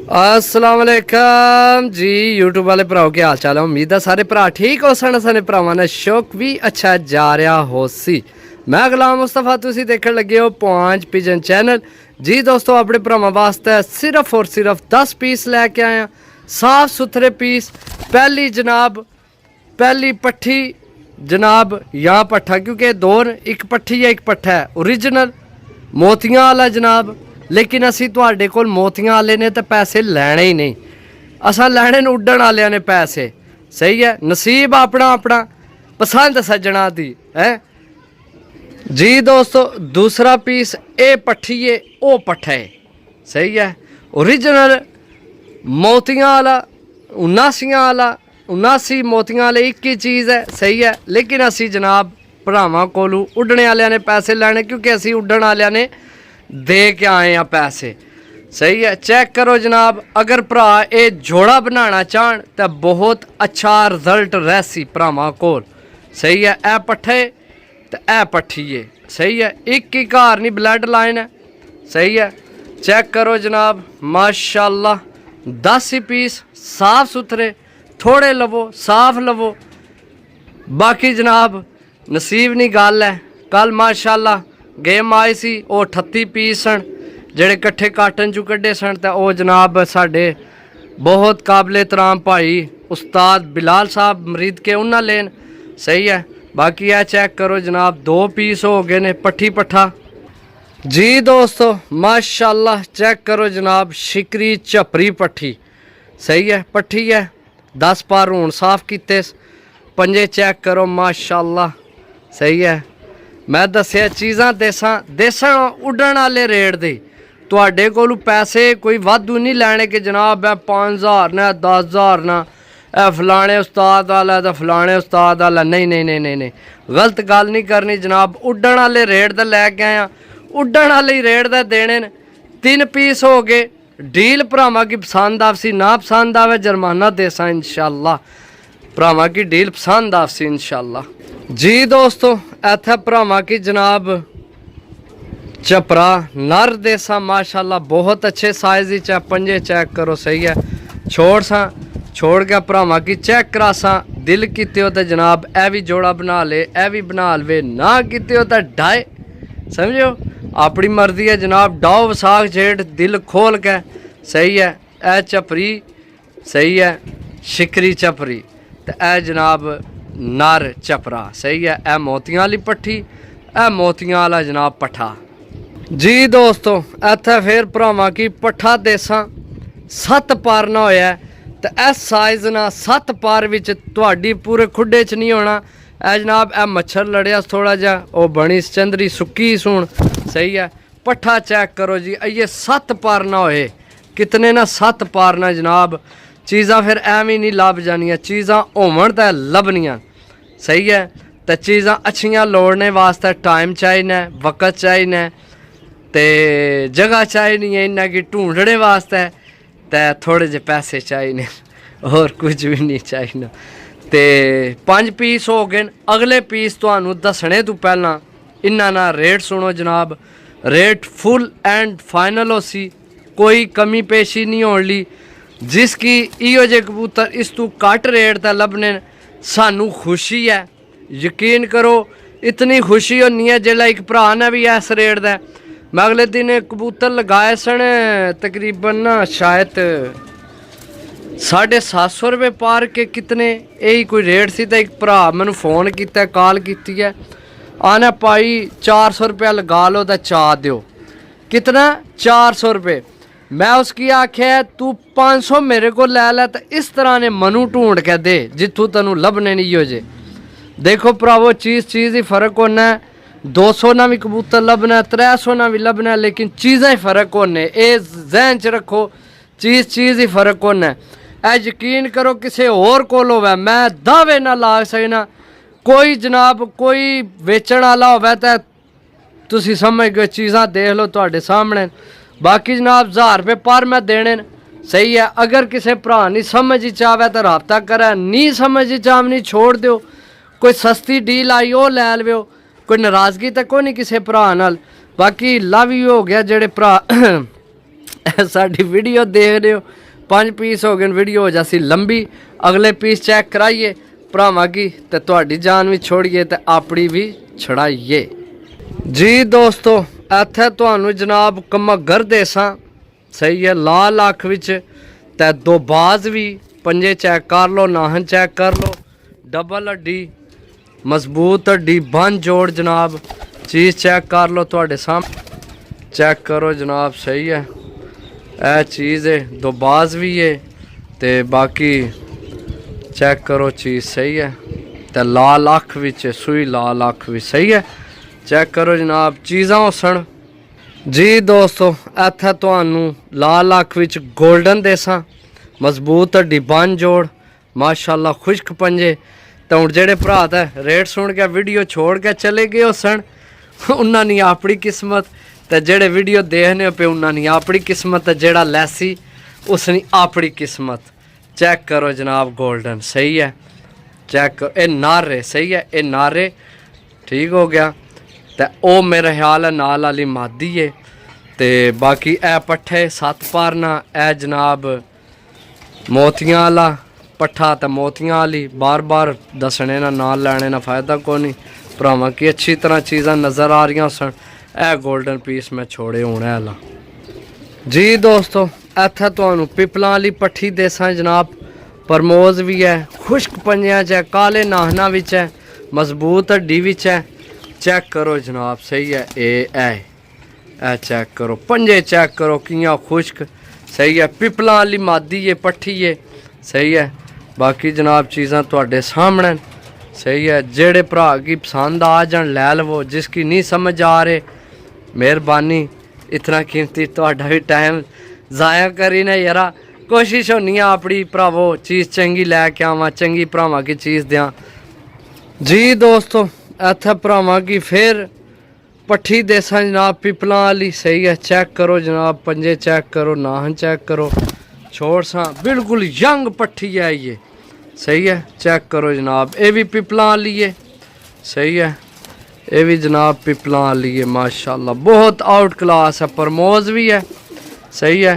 अस्सलाम वालेकुम जी यूट्यूब वाले भराओ क्या हाल चाल है। उम्मीद है सारे भरा ठीक हो सन। सारे भरावां दा शौक भी अच्छा जा रहा हो सी। मैं गुलाम मुस्तफा, तुसी देखने लगे हो पांच पिजन चैनल जी। दोस्तों अपने भरावां वास्ते सिर्फ और सिर्फ 10 पीस लैके आया, साफ सुथरे पीस। पहली पट्ठी जनाब यहाँ पट्ठा, क्योंकि दो एक पट्ठी है एक पट्ठा है ओरिजिनल मोतियां वाला जनाब। लेकिन असी तुहाडे कोल मोतियां वाले ने तो पैसे लैने ही नहीं, असा लैने उड्डण वालियां ने पैसे। सही है, नसीब अपना अपना, पसंद सज्जना दी है जी। दोस्तों दूसरा पीस ए पट्ठी है ओ पट्ठा है। सही है, ओरिजिनल मोतियां वाला 79 मोतियां वाले एक ही चीज़ है। सही है, लेकिन असी जनाब भरावां कोलू उड्डने वालियां ने पैसे लैने, क्योंकि असी उड्डण वालियां ने दे के आए हैं पैसे। सही है, चेक करो जनाब। अगर भरा ये जोड़ा बनाना चाहन तो बहुत अच्छा रिजल्ट रहसी भरावां कोल। सही है, ए पट्ठे तो ए पट्ठी है। सही है, एक ही घर नहीं ब्लड लाइन है। सही है, चेक करो जनाब माशाल्लाह 10 ही पीस साफ सुथरे, थोड़े लवो साफ लवो। बाकी जनाब नसीब नहीं गल है। कल माशाल्लाह गेम आई सी, वो 38 पीस सन जेड़े कट्ठे काटन चू कड्डे सन। तो वो जनाब साढ़े बहुत काबिले तराम भाई उस्ताद बिलाल साहब मरीद के उन्ना लेन। सही है, बाकी है चेक करो जनाब 2 पीस हो गए ने पट्ठी पट्ठा जी। दोस्तों माशाल्लाह चेक करो जनाब शिकरी झपरी पट्ठी। सही है, पट्ठी है 10 पार हूँ साफ किते। पंजे चेक करो माशाल्लाह। सही है, मैं दसिया चीज़ां देसां उड्डण वाले रेट दे। तुहाडे कोलू पैसे कोई वाधू नहीं लैने कि जनाब 5000 ना 10000 ना फलाने उस्ताद वाला तो फलाने उस्ताद वाला। नहीं नहीं नहीं नहीं नहीं, गलत गल नहीं करनी जनाब। उड्डण वाले रेट दा लैके आया, उड्डण वाले रेट दा देने ने। 3 पीस हो गए। डील भरावां की पसंद आवसी, ना पसंद आवे जुर्माना देसा इंशाल्लाह। भरावां की डील पसंद आवसी इंशाल्लाह जी। दोस्तों इत्थे भरावां की जनाब चपरा नर देसा माशाल्लाह बहुत अच्छे साइज ही पंजे चेक करो। सही है, छोड़ के भरावां की चेक करासा। दिल कीते हो तो जनाब ए भी जोड़ा बना ले, ए भी बना लवे, ना कीते हो तो डाए। समझो अपनी मर्जी है जनाब। डाओ वसाख जेठ दिल खोल के। सही है, ए चपरी। सही है, शिकरी चपरी तो ए जनाब नर चपरा। सही है, ए मोतियां वाली पट्ठी, ए मोतियां वाला जनाब पट्ठा जी। दोस्तों इत्थे फिर भरावां की पट्ठा देसा 7 पार ना होया तो इस साइज ना 7 पार विच तुहाडी पूरे खुडे च नहीं होना। ए जनाब ए मच्छर लड़िया थोड़ा जा, वो बनी चंदरी सुक्की सून। सही है, पट्ठा चेक करो जी। ये 7 पार ना होए कितने ना 7 पार ना जनाब। चीज़ां फिर एवं नहीं लभ जानियां, चीज़ां होवन तो लभनियां। सही है, तो चीज़ां अच्छियां लोड़ने वास्ते टाइम चाहिए, वक्त चाहिए, तो जगह चाहिए इन्ना कि ढूंढने वास्ते, तो थोड़े जे पैसे चाहिए और कुछ भी नहीं चाहिए। तो 5 पीस हो गए। अगले पीस तुहानू दसने तो पहला इन्ना ना रेट सुनो जनाब। रेट फुल एंड फाइनल हो सी, कोई कमी पेशी नहीं होनी। जिसकी इो जे कबूतर इस तू घट रेट ते लभने सानू खुशी है। यकीन करो इतनी खुशी होनी है जिला एक भरा ने भी इस रेट दा। मैं अगले दिन कबूतर लगाए सन तकरीबन ना शायद 750 रुपये पार के कितने यही कोई रेट सी। तो एक भरा मैनू फोन किया कॉल की है, आने भाई 400 रुपया लगा लो तो चा दो। कितना 400 रुपये। मैं उसकी आख्या तू 500 मेरे को लै तो इस तरह ने मनु ढूंढ के दे जितों तेनू लभने नहीं हो जे। देखो भरावो चीज़ ही फ़र्क होना है। 200 ना भी कबूतर लभना, 300 ना भी लभना, लेकिन चीज़ां ही फ़र्क होने। ये जहन च रखो, चीज़ ही फ़र्क होना है। यकीन करो किसी होर कोल होवे मैं दावे ना ला सकना। कोई जनाब कोई वेचण वाला होवे तो तुसी समझ गए, चीज़ां देख लो तुहाडे सामने। बाकी जनाब 1000 रुपये पर मैं देने। सही है, अगर किसी भरा नहीं समझ चावे तो रबता करे, नहीं समझ चावनी छोड़ दो। कोई सस्ती डील आई वो लै लवो, कोई नाराज़गी तो कोई नहीं किसी भरा नाल। बाकी लव यू हो गया जेड़े भरा साडी वीडियो देख रहे हो 5 पीस हो गए वीडियो हो जासी लंबी अगले पीस चेक कराइए भरावां की ते तुहाडी जान भी छोड़िए ते अपनी भी छड़ाइए जी दोस्तों इत्थे तुहानू जनाब कमगर देसां सही है लाल अख विच ते दो बाज भी पंजे चेक कर लो नाहन चेक कर लो डबल हड्डी मजबूत हड्डी बन जोड़ जनाब चीज़ चेक कर लो तुहाडे सामने चेक करो जनाब सही है यह चीज़ है दो बाज भी है ते बाकी चेक करो चीज़ सही है ते लाल अख विच सूई लाल अख भी सही है चेक करो जनाब चीज़ां होसन जी दोस्तों इत्थे तुहानू लाल अख विच गोल्डन देसां मजबूत हड्डी बन जोड़ माशाअल्लाह खुश्क पंजे तो हुण जेड़े भरा ते रेट सुन के वीडियो छोड़ के चले गए हो सन उन्हां नी अपनी किस्मत ते जेड़े वीडियो देखने पे उन्हां नी अपनी किस्मत जेड़ा लैसी उसनी अपनी किस्मत चेक करो जनाब गोल्डन सही है चेक करो ये नारे सही है ये नारे ठीक हो गया तो ओ मेरा ख्याल है नाल वाली मादी है तो बाकी ए पट्ठे 7 पारना ए जनाब मोतियां वाला पट्ठा तो मोतियां वाली बार बार दसने ना नाल लैने ना फायदा कोई नहीं भरावां की अच्छी तरह चीज़ां नज़र आ रही सन ए गोल्डन पीस मैं छोड़े होने वाला जी दोस्तों इत्थे तुहानू पिपलां वाली पट्ठी देसां जनाब परमोज भी है खुश्क पंजियां च है काले नाहना विच है मजबूत हड्डी विच है चेक करो जनाब सही है ए चेक करो पंजे चेक करो कियां खुश्क सही है पिपलां वाली मादी है पट्ठी है सही है बाकी जनाब चीज़ां तुहाडे सामने सही है जेड़े भरा की पसंद आ जान लै लवो जिसकी नहीं समझ आ रहे मेहरबानी इतना कीमती तुहाडा भी टाइम ज़ाया करी ना यारा कोशिश होनी है अपनी भरावो चीज़ चंगी लैके आवां चंगी भरावां की चीज़ दें जी दोस्तों इत्थे भरावां की फिर पट्ठी देसां जनाब पिपलां वाली सही है चेक करो जनाब पंजे चेक करो नाहन चेक करो छोड़ सा बिल्कुल यंग पट्ठी है ये सही है चेक करो जनाब ये भी पिपलां वाली है सही है ये भी जनाब पिपलां वाली है माशाल्लाह बहुत आउट क्लास है परमोज भी है सही है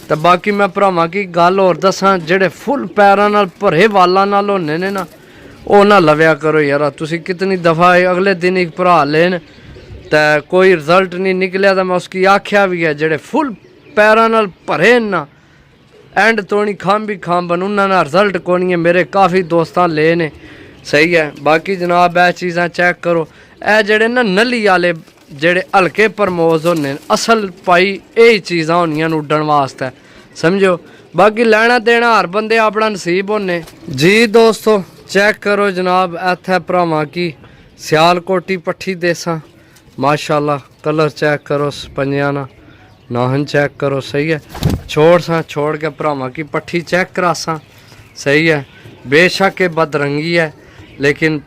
तो बाकी मैं भरावां की गल होर दसां जेड़े फुल पैरां नाल भरे वालां नाल होने ने ना ਉਹ ना लव्या करो यार तुसी कितनी दफ़ा अगले दिन एक भरा लेन तो कोई रिजल्ट नहीं निकलिया तो मैं उसकी आख्या भी है जेड़े फुल पैरां नाल भरे ना एंड तोनी खांबी खांबन उन्होंने रिजल्ट को नहीं है मेरे काफ़ी दोस्तां ले ने सही है बाकी जनाब यह चीज़ां चेक करो ए जेड़े ना नली वाले जेड़े हल्के परमोज होने असल पाई यही चीज़ां होनियां उड्डण वास्ते समझो बाकी लेना देना हर बंदे अपना नसीब होने जी दोस्तों चेक करो जनाब इत्थे भरावां की सियालकोटी पट्ठी देसां माशाल्लाह कलर चेक करो पंजियां ना नाहन चेक करो सही है छोड़ के भरावां की पट्ठी चेक करासां सही है बेशक ये बदरंगी है लेकिन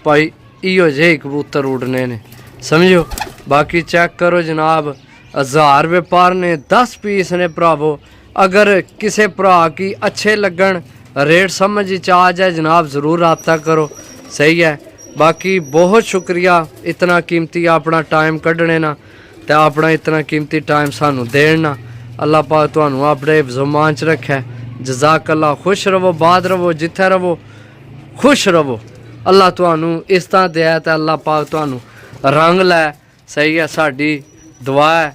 भाई इहो जेही कबूतर उड़ने ने समझो बाकी चेक करो जनाब 1000 व्यापार ने 10 पीस ने भरावो अगर किसी भरा की अच्छे लगन रेट समझ आ जाए जनाब ज़रूर रब्ता करो सही है बाकी बहुत शुक्रिया इतना कीमती अपना टाइम कढ़ने ना तो अपना इतना कीमती टाइम सानू देना अल्लाह पाक तुहानू अपने ज़ुबान च रखे जज़ाक अल्लाह खुश रवो बाद रवो जिथे रवो खुश रवो अल्लाह तुहानू इस तरह दिया तो अल्लाह पाक तुहानू रंग लै सही है साडी दुआ है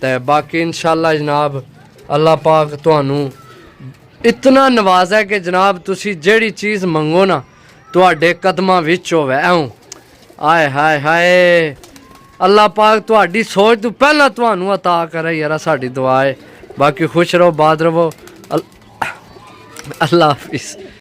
तो बाकी इंशाअल्लाह जनाब अल्लाह पाक तुहानू इतना नवाजा कि जनाब तुसी जेड़ी चीज़ मंगो ना तुहाडे कदमां विच होवे ऐं आए हाय हाय अल्लाह पाक तुहाडी सोच तो पहला तुहानू अता करे यार साडी दुआ है बाकी खुश रहो बाद रहो अल्लाह हाफिज़।